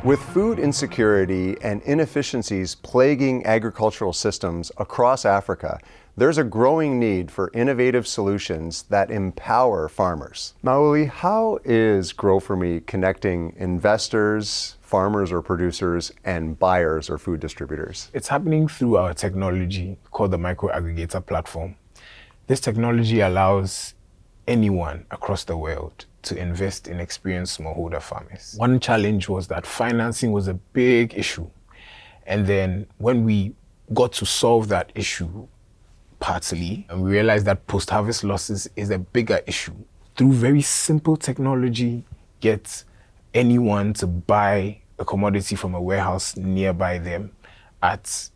With food insecurity and inefficiencies plaguing agricultural systems across Africa, there's a growing need for innovative solutions that empower farmers. Mawuli, how is GrowForMe connecting investors, farmers or producers, and buyers or food distributors? It's happening through our technology called the Micro Aggregator Platform. This technology allows anyone across the world to invest in experienced smallholder farmers. One challenge was that financing was a big issue. And then when we got to solve that issue partly, and we realized that post-harvest losses is a bigger issue. Through very simple technology, get anyone to buy a commodity from a warehouse nearby them at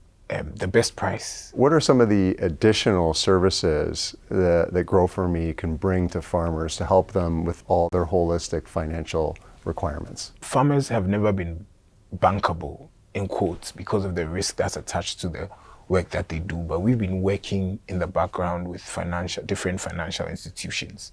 the best price. What are some of the additional services that GrowForMe can bring to farmers to help them with all their holistic financial requirements? Farmers have never been bankable, in quotes, because of the risk that's attached to the work that they do. But we've been working in the background with different financial institutions.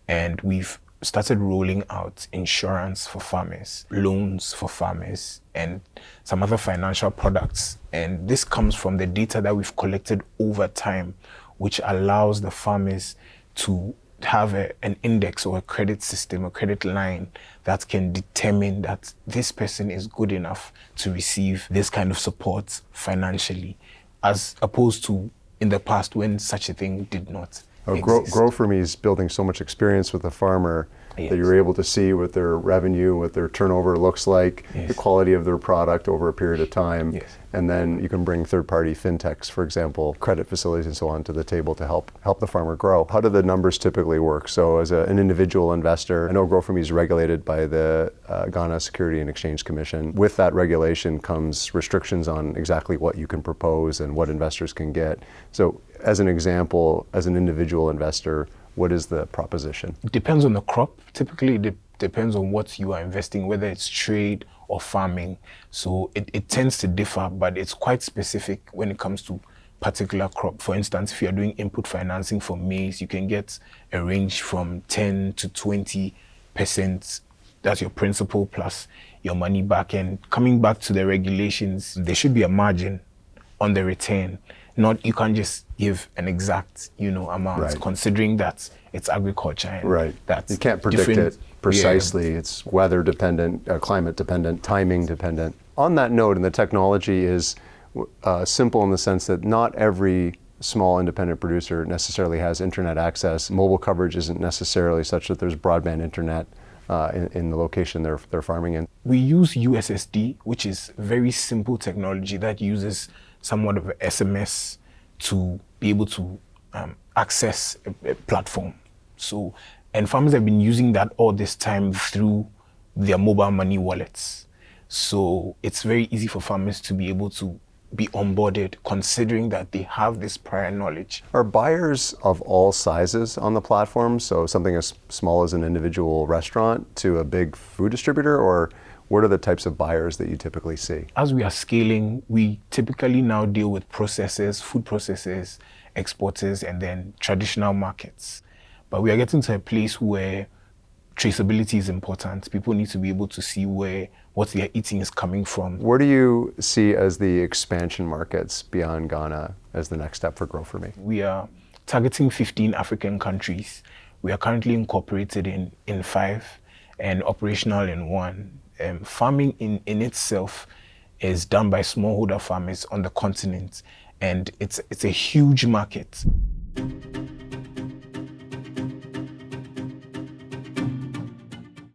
And we've started rolling out insurance for farmers, loans for farmers, and some other financial products. And this comes from the data that we've collected over time, which allows the farmers to have an index or a credit system, a credit line that can determine that this person is good enough to receive this kind of support financially, as opposed to in the past when such a thing did not exist. GrowForMe is building so much experience with the farmer Yes. that you're able to see what their revenue, what their turnover looks like, Yes. the quality of their product over a period of time. Yes. And then you can bring third-party fintechs, for example, credit facilities and so on, to the table to help the farmer grow. How do the numbers typically work? So as an individual investor, I know GrowForMe is regulated by the Ghana Security and Exchange Commission. With that regulation comes restrictions on exactly what you can propose and what investors can get. So as an example, as an individual investor, what is the proposition? It depends on the crop. Typically, it depends on what you are investing, whether it's trade or farming. So it tends to differ, but it's quite specific when it comes to particular crop. For instance, if you're doing input financing for maize, you can get a range from 10 to 20%. That's your principal plus your money back. And coming back to the regulations, there should be a margin on the return. You can't just give an exact, amount, right, considering that it's agriculture and right. That's you can't predict it precisely. Yeah. It's weather dependent, climate dependent, timing dependent. On that note, and the technology is simple in the sense that not every small independent producer necessarily has internet access. Mobile coverage isn't necessarily such that there's broadband internet in the location they're farming in. We use USSD, which is very simple technology that uses somewhat of an SMS to be able to access a platform. So, and farmers have been using that all this time through their mobile money wallets. So it's very easy for farmers to be able to be onboarded, considering that they have this prior knowledge. Are buyers of all sizes on the platform? So something as small as an individual restaurant to a big food distributor, or what are the types of buyers that you typically see? As we are scaling, we typically now deal with processors, food processors, exporters, and then traditional markets. But we are getting to a place where traceability is important. People need to be able to see where what they're eating is coming from. Where do you see as the expansion markets beyond Ghana as the next step for GrowForMe? We are targeting 15 African countries. We are currently incorporated in 5 and operational in 1. Farming in itself is done by smallholder farmers on the continent, and it's a huge market.